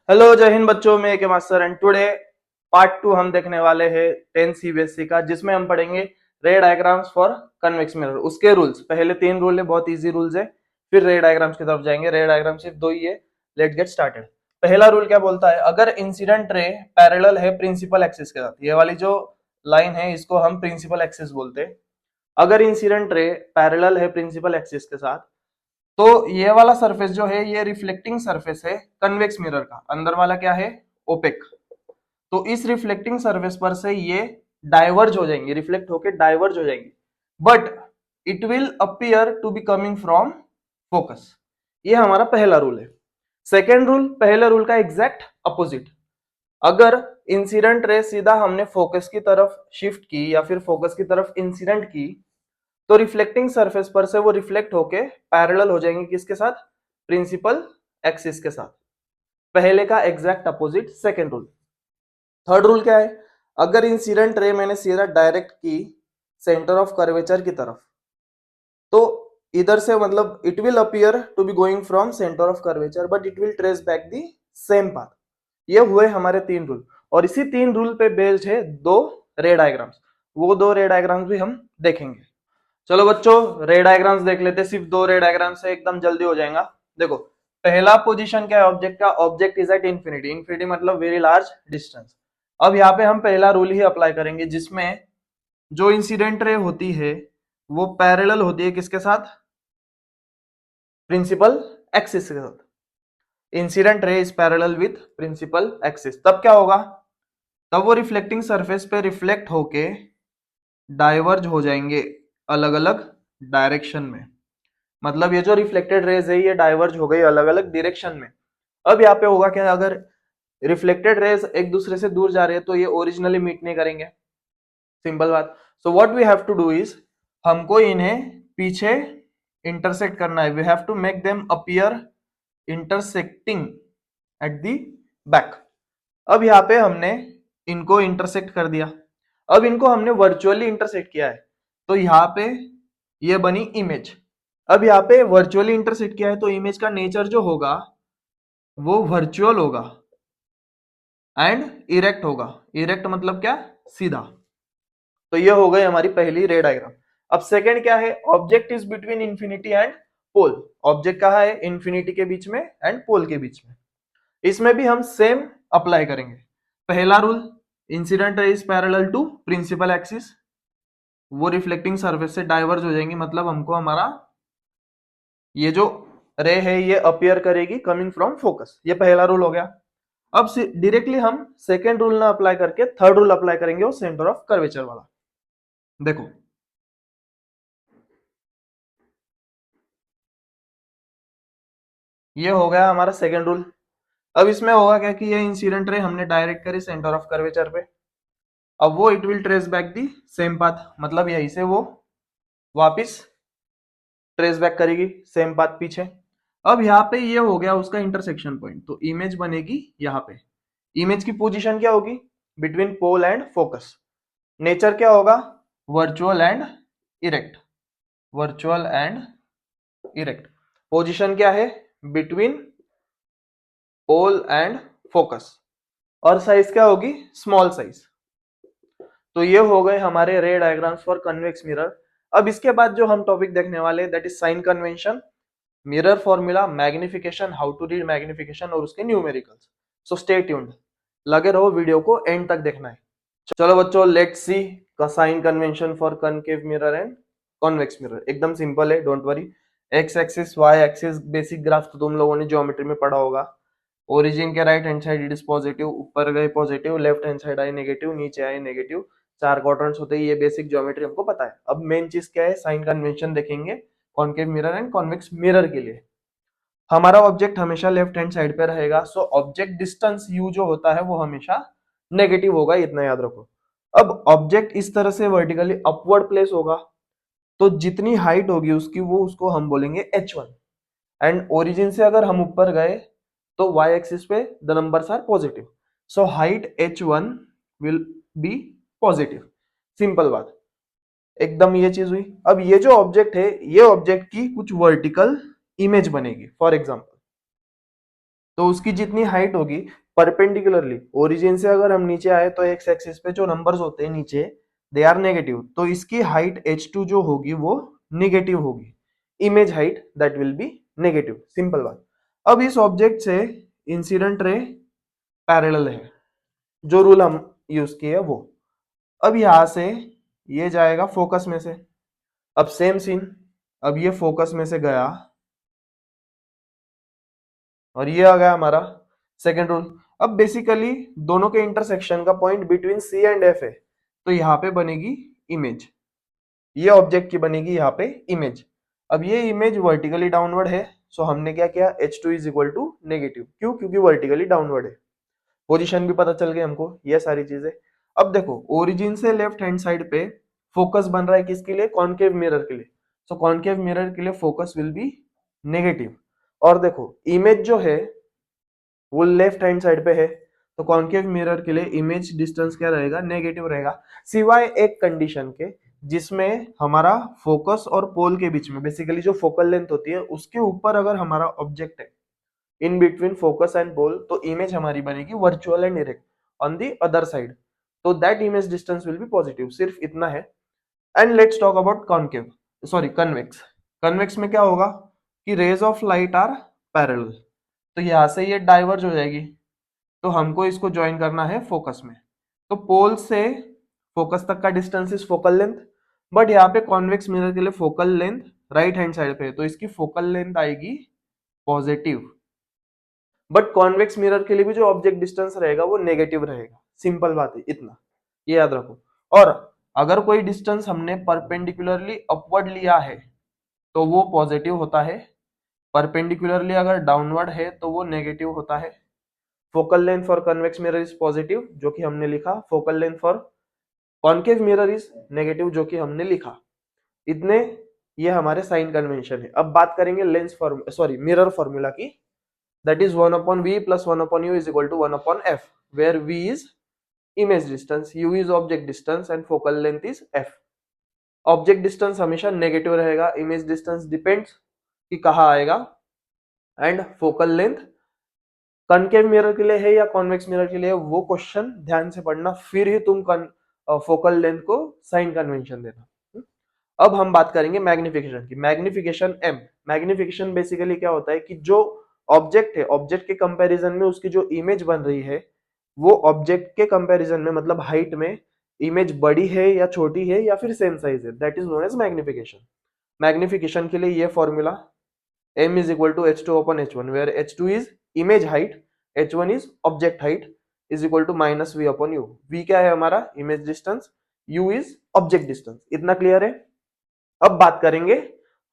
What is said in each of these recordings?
Hello जय हिंद बच्चों, मैं के मास्टर एंड टुडे पार्ट 2 हम देखने वाले हैं 10 सीबीएसई का, जिसमें हम पढ़ेंगे रे डायग्राम्स फॉर कन्वेक्स मिरर। उसके रूल्स, पहले 3 रूल है, बहुत इजी रूल्स है, फिर रे डायग्राम्स की तरफ जाएंगे। रे डायग्राम सिर्फ 2 ही है। Let's get started. पहला रूल क्या बोलता है, अगर इंसिडेंट रे पैरेलल है प्रिंसिपल एक्सिस के साथ, ये वाली जो लाइन है इसको हम प्रिंसिपल एक्सिस बोलते हैं। अगर इंसिडेंट रे पैरेलल है प्रिंसिपल एक्सिस के साथ, तो ये वाला सरफेस जो है ये रिफ्लेक्टिंग सरफेस है कन्वेक्स मिरर का। अंदर वाला क्या है, ओपेक। तो इस रिफ्लेक्टिंग सरफेस पर से ये डाइवर्ज हो जाएंगे, रिफ्लेक्ट होके डाइवर्ज हो जाएंगे, but it will appear to be coming from focus. ये हमारा पहला रूल है। सेकेंड रूल पहले रूल का एग्जैक्ट अपोजिट। अगर इंसिडेंट रे सीधा हमने फोकस की तरफ शिफ्ट की या फिर फोकस की तरफ इंसिडेंट की, तो रिफ्लेक्टिंग सरफेस पर से वो रिफ्लेक्ट होके पैरेलल हो जाएंगे किसके साथ, प्रिंसिपल एक्सिस के साथ। पहले का exact opposite second rule. Third rule क्या है, अगर इंसिडेंट रे मैंने सीधा डायरेक्ट की सेंटर ऑफ कर्वेचर की तरफ, तो इधर से मतलब it will appear to be going from centre of curvature but it will trace back the same path. ये हुए हमारे 3 रूल, और इसी 3 रूल पे बेस्ड है 2 रे डायग्राम्स। वो 2 रे डायग्राम्स भी हम देखेंगे। चलो बच्चों, रे डायग्राम्स देख लेते हैं। सिर्फ 2 रे डायग्राम्स से एकदम जल्दी हो जाएगा। देखो, पहला पोजीशन क्या है ऑब्जेक्ट का, object is at infinity. Infinity मतलब वेरी लार्ज डिस्टेंस। अब यहाँ पे हम पहला रूल ही अप्लाई करेंगे, जिसमें जो इंसिडेंट रे होती है वो पैरेलल होती है किसके साथ, प्रिंसिपल एक्सिस के साथ। Incident ray is parallel with principal axis. तब क्या होगा, तब वो रिफ्लेक्टिंग सरफेस पे रिफ्लेक्ट होके डाइवर्ज हो जाएंगे अलग अलग डायरेक्शन में। मतलब ये जो रिफ्लेक्टेड रेज है ये डाइवर्ज हो गई अलग अलग डायरेक्शन में। अब यहाँ पे होगा क्या, अगर रिफ्लेक्टेड रेज एक दूसरे से दूर जा रहे हैं तो ये ओरिजिनली मीट नहीं करेंगे, सिंपल बात। So what we have to do is, हमको इन्हें पीछे इंटरसेक्ट करना है। We have to make them appear intersecting at the back. अब यहाँ पे हमने इनको इंटरसेक्ट कर दिया। अब इनको हमने वर्चुअली इंटरसेक्ट किया है, तो यहाँ पे ये बनी इमेज। अब यहाँ पे वर्चुअली इंटरसेक्ट किया है तो इमेज का नेचर जो होगा वो वर्चुअल होगा एंड इरेक्ट होगा। इरेक्ट मतलब क्या, सीधा। तो ये हो गई हमारी पहली रे डायग्राम। अब सेकंड क्या है, object is between infinity and pole. Object कहाँ है, इंफिनिटी के बीच में एंड पोल के बीच में। इसमें भी हम सेम अप्लाई करेंगे। पहला rule, incident ray is parallel to principal axis. वो रिफ्लेक्टिंग सरफेस से डाइवर्ज हो जाएंगी, मतलब हमको हमारा ये जो रे है ये अपीयर करेगी कमिंग फ्रॉम फोकस। ये पहला रूल हो गया। अब डायरेक्टली हम सेकेंड रूल ना अप्लाई करके थर्ड रूल अप्लाई करेंगे, वो सेंटर ऑफ कर्वेचर वाला। देखो, ये हो गया हमारा सेकेंड रूल। अब इसमें होगा क्या कि ये इंसिडेंट रे हमने डायरेक्ट करी सेंटर ऑफ कर्वेचर पे। अब वो it will trace back the same path, मतलब यहीं से वो वापिस ट्रेस बैक करेगी सेम पाथ पीछे। अब यहाँ पे ये हो गया उसका इंटरसेक्शन पॉइंट, तो इमेज बनेगी यहाँ पे। इमेज की पोजीशन क्या होगी, between pole and focus. Nature क्या होगा, virtual and erect. Virtual and erect. Position क्या है, बिटवीन पोल एंड फोकस। और साइज क्या होगी, स्मॉल साइज। तो ये हो गए हमारे रे डायग्राम्स फॉर कन्वेक्स मिरर। अब इसके बाद जो हम टॉपिक देखने वाले that is sign convention, mirror formula, magnification, how to read magnification और उसके न्यूमेरिकल्स। सो स्टे ट्यून्ड, लगे रहो, वीडियो को एंड तक देखना है। चलो बच्चों, let's see sign convention for concave mirror and convex mirror. एकदम सिंपल है, don't worry. X axis, Y axis, basic graph तो तुम लोगों ने ज्योमेट्री में पढ़ा होगा। ओरिजिन के right hand side it is positive, ऊपर गए पॉजिटिव, लेफ्ट हैंड साइड आए नेगेटिव, नीचे आए नेगेटिव। 4 क्वाड्रेंट्स होते हैं, ये बेसिक ज्योमेट्री हमको पता है। अब मेन चीज क्या है, साइन कन्वेंशन देखेंगे concave mirror and convex mirror के लिए। हमारा ऑब्जेक्ट हमेशा लेफ्ट हैंड साइड पे रहेगा, सो ऑब्जेक्ट डिस्टेंस यू जो होता है वो हमेशा नेगेटिव होगा, इतना याद रखो। अब ऑब्जेक्ट इस तरह से वर्टिकली अपवर्ड प्लेस होगा, तो जितनी हाइट होगी उसकी वो उसको हम बोलेंगे h1। एंड ओरिजिन से अगर हम ऊपर गए तो y एक्सिस पे the numbers are positive, so height h1 will be positive. Simple बात, एकदम ये चीज हुई। अब ये जो ऑब्जेक्ट है, ये ऑब्जेक्ट की कुछ वर्टिकल इमेज बनेगी फॉर एग्जांपल। तो उसकी जितनी हाइट होगी परपेंडिकुलरली ओरिजिन से अगर हम नीचे आए तो एक्स एक्सिस पे जो नंबर्स होते हैं नीचे दे आर नेगेटिव, तो इसकी हाइट h2 जो होगी वो नेगेटिव होगी, image height that will B negative, simple बात। अब इस ऑब्जेक्ट से इंसिडेंट रे पैरेलल है, जो रूल हम यूज किए वो। अब यहां से ये जाएगा फोकस में से, अब सेम सीन, अब ये फोकस में से गया और ये आ गया हमारा सेकेंड रूल। अब बेसिकली दोनों के इंटरसेक्शन का point between C and F है, तो यहाँ पे बनेगी इमेज, ये ऑब्जेक्ट की बनेगी यहाँ पे इमेज। अब ये इमेज वर्टिकली डाउनवर्ड है, सो हमने क्या किया, h2 is equal to negative, क्यों, क्योंकि वर्टिकली डाउनवर्ड है। पोजीशन भी पता चल गई हमको, ये सारी चीजें। अब देखो ओरिजिन से लेफ्ट हैंड साइड पे फोकस बन रहा है किसके लिए, कॉनकेव मिरर के लिए, सो कॉनकेव मिरर के लिए फोकस विल बी नेगेटिव। और देखो इमेज जो है वो लेफ्ट हैंड साइड पे है, तो कॉनकेव मिरर के लिए इमेज डिस्टेंस क्या रहेगा, नेगेटिव रहेगा, सिवाय एक कंडीशन के जिसमें हमारा फोकस और पोल के बीच में बेसिकली जो फोकल लेंथ होती है उसके ऊपर अगर हमारा ऑब्जेक्ट है in between focus and pole, तो इमेज हमारी बनेगी virtual and direct on the other side, तो that image distance will be positive, सिर्फ इतना है। And let's talk about concave, sorry convex. Convex में क्या होगा कि rays of light are parallel, तो यहां से ये डाइवर्ज हो जाएगी, तो हमको इसको ज्वाइन करना है फोकस में, तो पोल से फोकस तक का distance is focal length, but यहाँ पे कॉन्वेक्स मिरर के लिए focal length right hand side पे है, तो इसकी फोकल लेंथ आएगी पॉजिटिव, बट कॉन्वेक्स मिरर के लिए भी जो ऑब्जेक्ट डिस्टेंस रहेगा वो नेगेटिव रहेगा, सिंपल बात है, इतना ये याद रखो। और अगर कोई डिस्टेंस हमने परपेंडिकुलरली अपवर्ड लिया है तो वो पॉजिटिव होता है, परपेंडिकुलरली अगर डाउनवर्ड है तो वो नेगेटिव होता है। Focal length for convex mirror is positive, जो कि हमने लिखा, focal length for concave mirror is negative, जो कि हमने लिखा। इतने ये हमारे साइन कन्वेंशन है। अब बात करेंगे lens formula, sorry mirror formula की, that is 1 upon v plus 1 upon u is equal to 1 upon f, where v is image distance, u is object distance and focal length is f। Object distance हमेशा negative रहेगा, image distance depends कि कहाँ आएगा, and focal length concave mirror के लिए है या convex mirror के लिए, वो क्वेश्चन ध्यान से पढ़ना, फिर ही तुम फोकल लेंथ को साइन कन्वेंशन देना। अब हम बात करेंगे मैग्निफिकेशन की। मैग्निफिकेशन एम, मैग्निफिकेशन बेसिकली क्या होता है कि जो ऑब्जेक्ट है, ऑब्जेक्ट के कंपैरिजन में उसकी जो इमेज बन रही है वो ऑब्जेक्ट के कंपैरिजन में, मतलब हाइट में इमेज बड़ी है या छोटी है या फिर सेम साइज है, that is known as magnification. Magnification के लिए ये formula m is equal to h2 upon h1, where h2 is image height, h1 is object height, is equal to minus v upon u। v क्या है हमारा, image distance, u is object distance. इतना clear है। अब बात करेंगे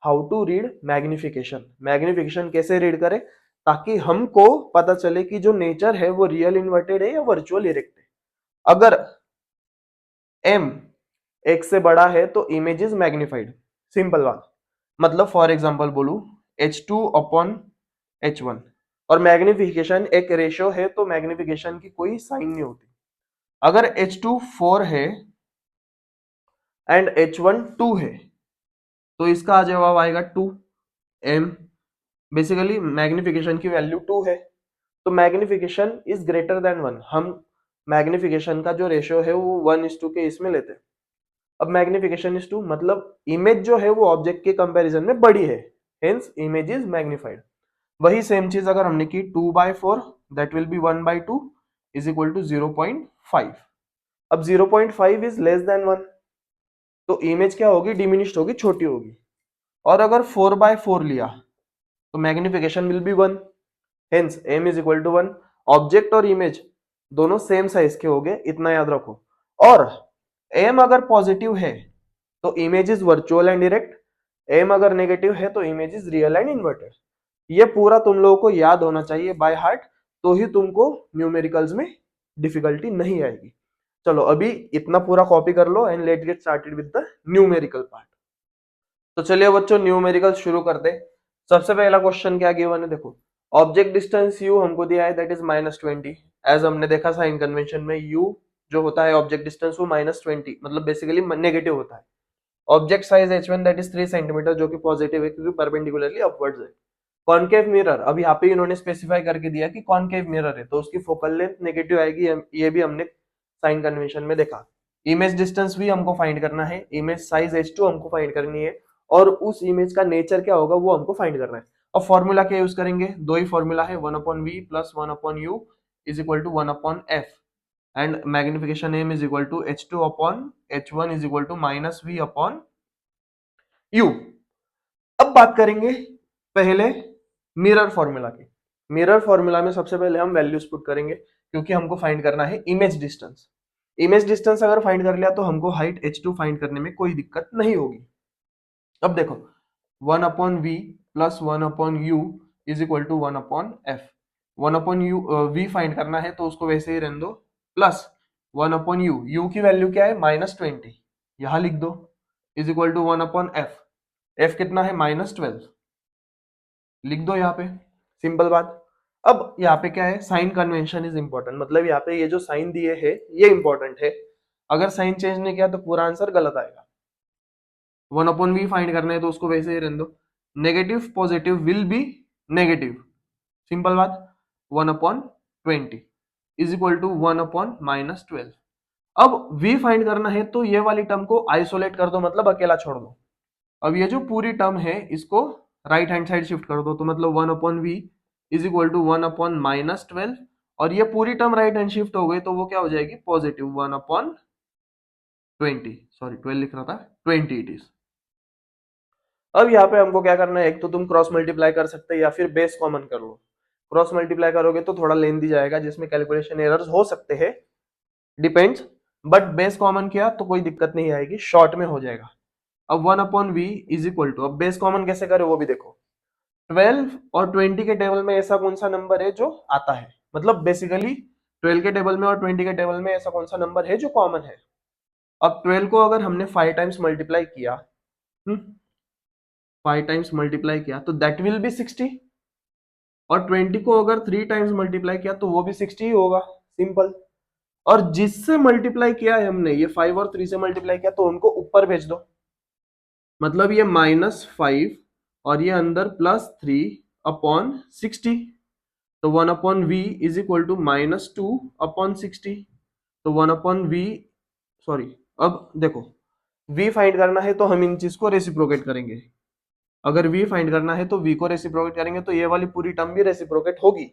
how to read magnification. Magnification कैसे read करें ताकि हमको पता चले कि जो नेचर है वो रियल इन्वर्टेड है या वर्चुअल इरेक्ट है। अगर m एक से बड़ा है तो इमेज इज मैग्निफाइड, सिंपल बात। मतलब फॉर एग्जांपल बोलू h2 अपॉन h1, और मैग्निफिकेशन एक रेशियो है तो मैग्निफिकेशन की कोई साइन नहीं होती। अगर h2 4 है एंड h1 2 है तो इसका जवाब आएगा 2 m, बेसिकली मैग्निफिकेशन की वैल्यू 2 है, तो मैग्निफिकेशन इज ग्रेटर देन 1। हम मैग्निफिकेशन का जो रेशियो है वो 1:2 के इसमें लेते हैं। अब मैग्निफिकेशन इज 2 मतलब इमेज जो है वो ऑब्जेक्ट के कंपैरिजन में बड़ी है, हेंस इमेज इज मैग्निफाइड। वही सेम चीज अगर हमने की 2/4, that will be 1/2 is equal to 0.5। अब 0.5 इज लेस देन 1, तो इमेज क्या होगी, डिमिनिश्ड होगी, छोटी होगी। और अगर 4/4 लिया तो magnification will be 1, hence m is equal to 1। Object और इमेज दोनों सेम साइज के हो गए, इतना याद रखो। और m अगर पॉजिटिव है तो image is virtual and direct, m अगर नेगेटिव है तो image is real and inverted. ये पूरा तुम लोगों को याद होना चाहिए बाय हार्ट, तो ही तुमको न्यूमेरिकल्स में डिफिकल्टी नहीं आएगी। चलो अभी इतना पूरा कॉपी कर लो and let get started with the numerical part. तो चलिए बच्चों न्यूमेरिकल शुरू करते। सबसे पहला क्वेश्चन क्या गिवन है, देखो ऑब्जेक्ट डिस्टेंस u हमको दिया है दैट इज -20। एज हमने देखा साइन कन्वेंशन में u जो होता है ऑब्जेक्ट डिस्टेंस वो -20 मतलब बेसिकली नेगेटिव होता है। Object size h1 that is 3 centimetre, जो कि पॉजिटिव है क्योंकि परपेंडिकुलरली अपवर्ड्स है। कॉनकेव मिरर, अब यहाँ पे इन्होंने स्पेसिफाई करके दिया कि कॉनकेव मिरर है तो उसकी फोकल लेंथ नेगेटिव आएगी, ये भी हमने साइन कन्वेंशन में देखा। इमेज डिस्टेंस भी हमको फाइंड करना है, इमेज साइज h2 हमको फाइंड करनी है, और उस इमेज का नेचर क्या होगा वो हमको फाइंड करना है। अब फॉर्मूला क्या यूज करेंगे, दो ही फॉर्मूला है, 1/v plus 1/u is equal to 1/f and magnification m is equal to h2/h1 is equal to -v/u। अब बात करेंगे पहले मिरर फॉर्मूला की। मिरर फॉर्मूला में सबसे पहले हम वैल्यूज पुट करेंगे क्योंकि हमको फाइंड करना है इमेज डिस्टेंस। इमेज डिस्टेंस अगर फाइंड कर लिया तो हमको हाइट h2 फाइंड करने में कोई दिक्कत नहीं होगी। अब देखो 1/v plus 1/u is equal to 1/f। 1/u v find करना है तो उसको वैसे ही रहने दो, प्लस 1/u, u की वैल्यू क्या है -20, यहां लिख दो, is equal to 1/f। f कितना है -12, लिख दो यहाँ पे, सिंपल बात। अब यहाँ पे क्या है, साइन कन्वेंशन इज इंपॉर्टेंट, मतलब यहाँ पे ये जो साइन दिए है ये इंपॉर्टेंट है, अगर साइन चेंज नहीं किया तो पूरा आंसर गलत आएगा। 1/v फाइंड करना है तो उसको वैसे ही रहने दो, negative positive will be negative, simple बात। 1/20 इज इक्वल टू 1/-12। अब v फाइंड करना है तो ये वाली टर्म को आइसोलेट कर दो, मतलब अकेला छोड़ दो। अब ये जो पूरी टर्म है इसको राइट हैंड साइड शिफ्ट कर दो, तो मतलब 1/v इज इक्वल टू 1/-12, और ये पूरी टर्म राइट हैंड शिफ्ट हो गई तो वो क्या हो जाएगी पॉजिटिव 1/20, सॉरी 12 लिख रहा था, 20 इट इज। अब यहाँ पे हमको क्या करना है, एक तो तुम क्रॉस मल्टीप्लाई कर सकते हैं या फिर बेस कॉमन कर लो। क्रॉस मल्टीप्लाई करोगे तो थोड़ा लेंथी जाएगा जिसमें कैलकुलेशन एरर्स हो सकते हैं, डिपेंड्स, बट बेस कॉमन किया तो कोई दिक्कत नहीं आएगी, शॉर्ट में हो जाएगा। अब 1/v इज इक्वल टू, अब बेस कॉमन कैसे करे वो भी देखो, 12 और 20 के टेबल में ऐसा कौन सा नंबर है जो आता है, मतलब बेसिकली 12 के टेबल में और 20 के टेबल में ऐसा कौन सा नंबर है जो कॉमन है। अब 12 को अगर हमने 5 टाइम्स मल्टीप्लाई किया, 5 टाइम्स मल्टीप्लाई किया तो दैट विल बी 60, और 20 को अगर 3 टाइम्स मल्टीप्लाई किया तो वो भी 60 ही होगा, सिंपल। और जिससे मल्टीप्लाई किया है हमने, ये 5 और 3 से मल्टीप्लाई किया, तो उनको ऊपर भेज दो, मतलब ये -5 और ये अंदर +3/60, तो 1/v इज इक्वल टू -2/60, तो 1/v, सॉरी, अब देखो v फाइंड करना है तो हम इन चीज को रेसिप्रोकेट करेंगे, अगर v फाइंड करना है तो v को रेसिप्रोकेट करेंगे तो ये वाली पूरी टर्म भी रेसिप्रोकेट होगी,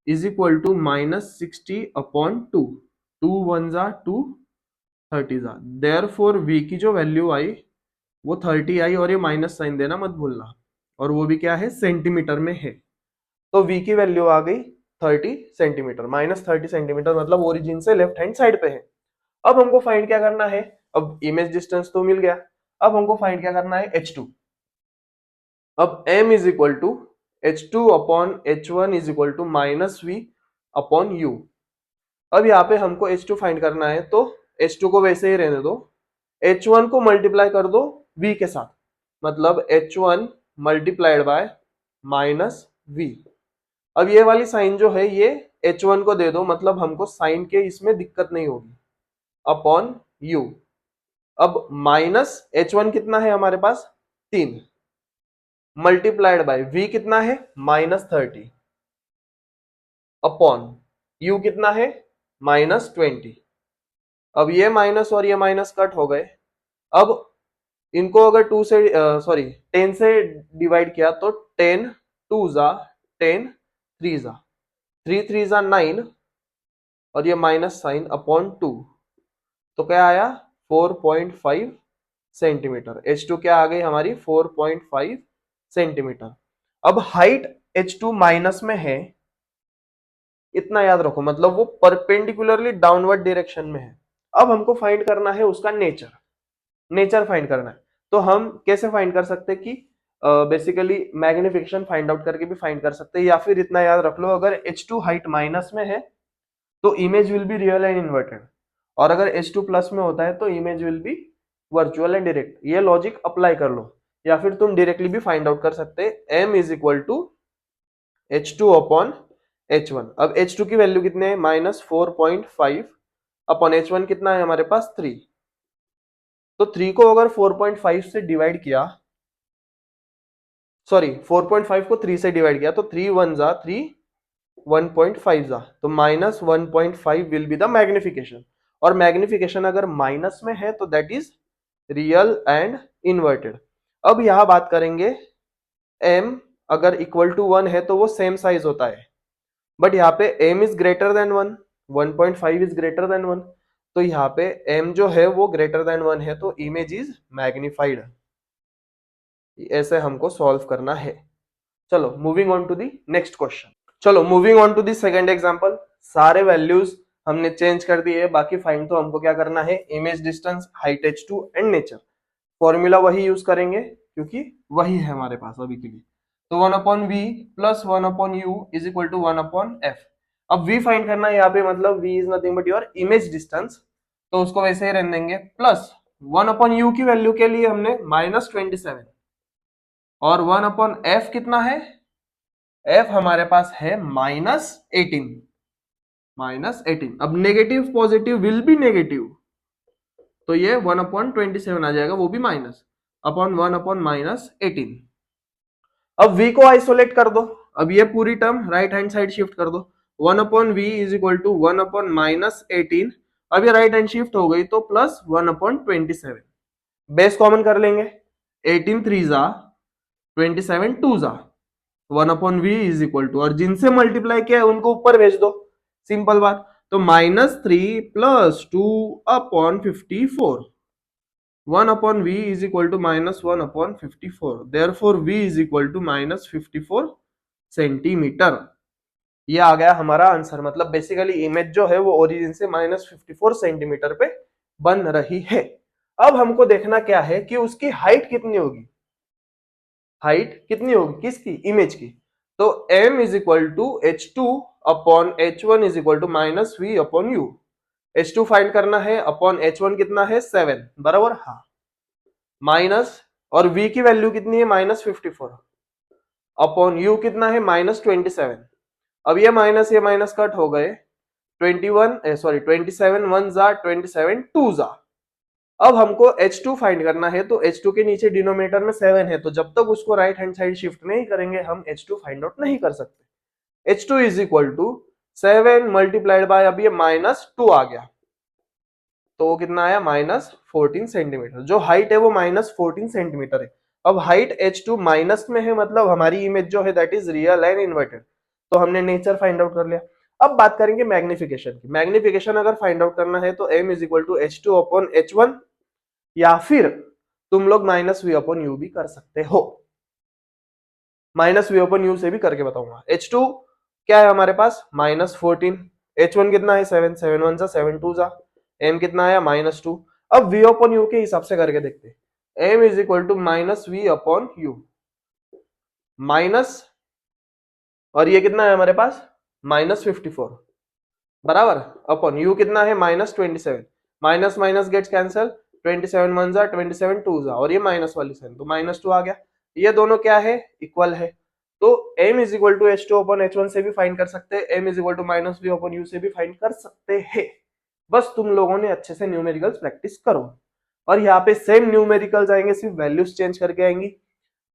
इज इक्वल टू -60/2, 2 1 जा 2 30 जा, देयरफॉर v की जो वैल्यू आई वो 30 आई, और ये माइनस साइन देना मत भूलना, और वो भी क्या है सेंटीमीटर में है, तो v की वैल्यू आ गई 30 सेंटीमीटर, -30 सेंटीमीटर, मतलब ओरिजिन से लेफ्ट हैंड साइड पे है। अब हमको फाइंड क्या करना है, अब इमेज डिस्टेंस तो मिल गया, अब हमको फाइंड क्या करना है h2। अब m is equal to h2/h1 is equal to -v/u। अब यहाँ पे हमको h2 फाइंड करना है तो h2 को वैसे ही रहने दो, h1 को मल्टीप्लाई कर दो v के साथ, मतलब h1 मल्टीप्लाइड बाय -v। अब ये वाली साइन जो है ये h1 को दे दो, मतलब हमको साइन के इसमें दिक्कत नहीं होगी, अपॉन u। अब -h1 कितना है हमारे पास 3, मल्टीप्लाइड बाय v कितना है -30, अपॉन u कितना है -20। अब ये माइनस और ये माइनस कट हो गए, अब इनको अगर 2 से सॉरी 10 से डिवाइड किया तो 10 2 जा 10 3 जा 3 3 जा 9, और ये माइनस साइन अपॉन 2, तो क्या आया 4.5 सेंटीमीटर। h2 क्या आ गई हमारी 4.5 सेंटीमीटर। अब हाइट h2 माइनस में है, इतना याद रखो, मतलब वो परपेंडिकुलरली डाउनवर्ड डायरेक्शन में है। अब हमको फाइंड करना है उसका नेचर, नेचर फाइंड करना है, तो हम कैसे फाइंड कर सकते हैं कि बेसिकली मैग्निफिकेशन फाइंड आउट करके भी फाइंड कर सकते हैं, या फिर इतना याद रख लो अगर h2 हाइट माइनस में है तो image will be real and inverted, और अगर h2 प्लस में होता है तो image will be virtual and direct. ये लॉजिक अप्लाई कर लो, या फिर तुम डायरेक्टली भी फाइंड आउट कर सकते हैं, m is equal to h2/h1। अब h2 की वैल्यू कितने है -4.5 अपॉन h1 कितना है हमारे पास 3, तो 3 को अगर 4.5 से डिवाइड किया, सॉरी 4.5 को 3 से डिवाइड किया तो 3 1 जा 3 1.5 जा, तो minus 1.5 will be the magnification. और मैग्निफिकेशन अगर माइनस में है तो that is real and inverted. अब यहां बात करेंगे m अगर इक्वल टू 1 है तो वो सेम साइज होता है, बट यहाँ पे m is greater than 1, 1.5 is greater than 1, तो यहाँ पे m जो है वो ग्रेटर देन 1 है तो इमेज इज मैग्निफाइड। ऐसे हमको सॉल्व करना है। चलो moving on to the next question. चलो moving on to the second example. सारे वैल्यूज हमने चेंज कर दिए, बाकी फाइंड तो हमको क्या करना है, image distance, height h2 and nature. Formula वही यूज करेंगे क्योंकि वही है हमारे पास अभी के लिए। तो 1/v plus 1/u is equal to 1/f। अब v फाइंड करना है यहाँ पे, मतलब v is nothing but your image distance, तो उसको वैसे ही रहने देंगे। प्लस 1/u की वैल्यू के लिए हमने -27 और 1/f कितना है, f हमारे पास है -18। अब negative positive will be negative, तो ये 1/27 आ जाएगा, वो भी माइनस अपॉन 1/-18। अब v को आइसोलेट कर दो, अब ये पूरी term right hand side shift कर दो। 1/v is equal to 1/-18। अब ये राइट हैंड शिफ्ट हो गई तो प्लस 1/27। बेस कॉमन कर लेंगे, 18 3 जा 27 2 जा, 1/v इज इक्वल टू, और जिनसे मल्टीप्लाई किया है उनको ऊपर भेज दो, सिंपल बात। तो -3 plus 2/54, 1/v is equal to -1/54, therefore v is equal to -54 centimetre. ये आ गया हमारा आंसर। मतलब बेसिकली इमेज जो है वो ओरिजिन से -54 सेंटीमीटर पे बन रही है। अब हमको देखना क्या है कि उसकी हाइट कितनी होगी, हाइट कितनी होगी किसकी, इमेज की। तो m is equal to h2 upon h1 is equal to -v upon u। h2 find करना है, अपॉन h1 कितना है 7, बराबर, हाँ, माइनस, और v की वैल्यू कितनी है -54 अपॉन u कितना है -27। अब ये माइनस कट हो गए, 27 1 जा 27 2 जा। अब हमको h2 फाइंड करना है, तो h2 के नीचे डिनोमिनेटर में 7 है, तो जब तक उसको राइट हैंड साइड शिफ्ट नहीं करेंगे हम h2 फाइंड आउट नहीं कर सकते। h2 is equal to 7 multiplied by, अब ये -2 आ गया, तो वो कितना आया -14 सेंटीमीटर। जो हाइट है वो -14 सेंटीमीटर है। अब हाइट h2 माइनस में है, मतलब हमारी इमेज जो है that is real and inverted, तो हमने नेचर फाइंड आउट कर लिया। अब बात करेंगे मैग्निफिकेशन की। मैग्निफिकेशन अगर फाइंड आउट करना है तो m is equal to h2 upon h1, या फिर तुम लोग -v अपॉन u भी कर सकते हो। -v अपॉन u से भी करके बताऊंगा। h2 क्या है हमारे पास -14, h1 कितना है 7, 7 1 जा 7 2 जा, m कितना आया -2। अब v अपॉन u के हिसाब से करके देखते हैं। m is equal to -v upon u minus, और ये कितना है हमारे पास -54, बराबर, अपॉन u कितना है -27, माइनस माइनस गेट्स कैंसल, 27 1 जा 27 2 जा, और ये माइनस वाली साइन, तो -2 आ गया। ये दोनों क्या है, इक्वल है, तो m is equal to h2 upon h1 से भी फाइंड कर सकते हैं, m is equal to -v upon u से भी फाइंड कर सकते हैं। बस तुम लोगों ने अच्छे से न्यूमेरिकल्स प्रैक्टिस करो, और यहाँ पे सेम न्यूमेरिकल्स आएंगे, सिर्फ वैल्यूज चेंज करके आएंगी,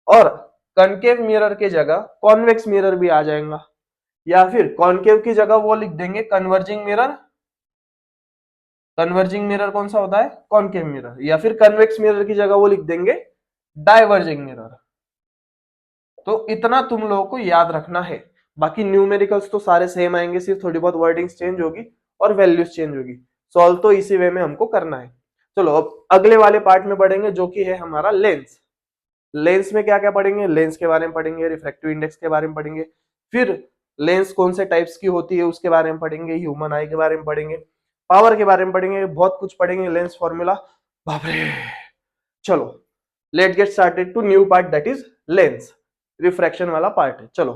और कनकेव मिरर के जगह कॉन्वेक्स मिरर भी आ जाएगा, या फिर कॉनकेव की जगह वो लिख देंगे कन्वर्जिंग मिरर। कन्वर्जिंग मिरर कौन सा होता है, कॉनकेव मिरर, या फिर कन्वेक्स मिरर की जगह वो लिख देंगे डाइवर्जिंग मिरर। तो इतना तुम लोगों को याद रखना है, बाकी न्यूमेरिकल्स तो सारे सेम आएंगे, सिर्फ थोड़ी बहुत वर्डिंग्स चेंज होगी और वैल्यूज चेंज होगी। सॉल्व तो इसी वे में हमको करना है। चलो अब अगले वाले पार्ट में पढ़ेंगे, जो कि है हमारा लेंस। लेंस में क्या क्या पढ़ेंगे, लेंस के बारे में पढ़ेंगे, रिफ्रैक्टिव इंडेक्स के बारे में पढ़ेंगे, फिर लेंस कौन से टाइप्स की होती है उसके बारे में पढ़ेंगे, ह्यूमन आई के बारे में पढ़ेंगे, पावर के बारे में पढ़ेंगे, बहुत कुछ पढ़ेंगे, लेंस फॉर्मूला, बाप रे। चलो let get started to new part that is lens, refraction वाला पार्ट है। चलो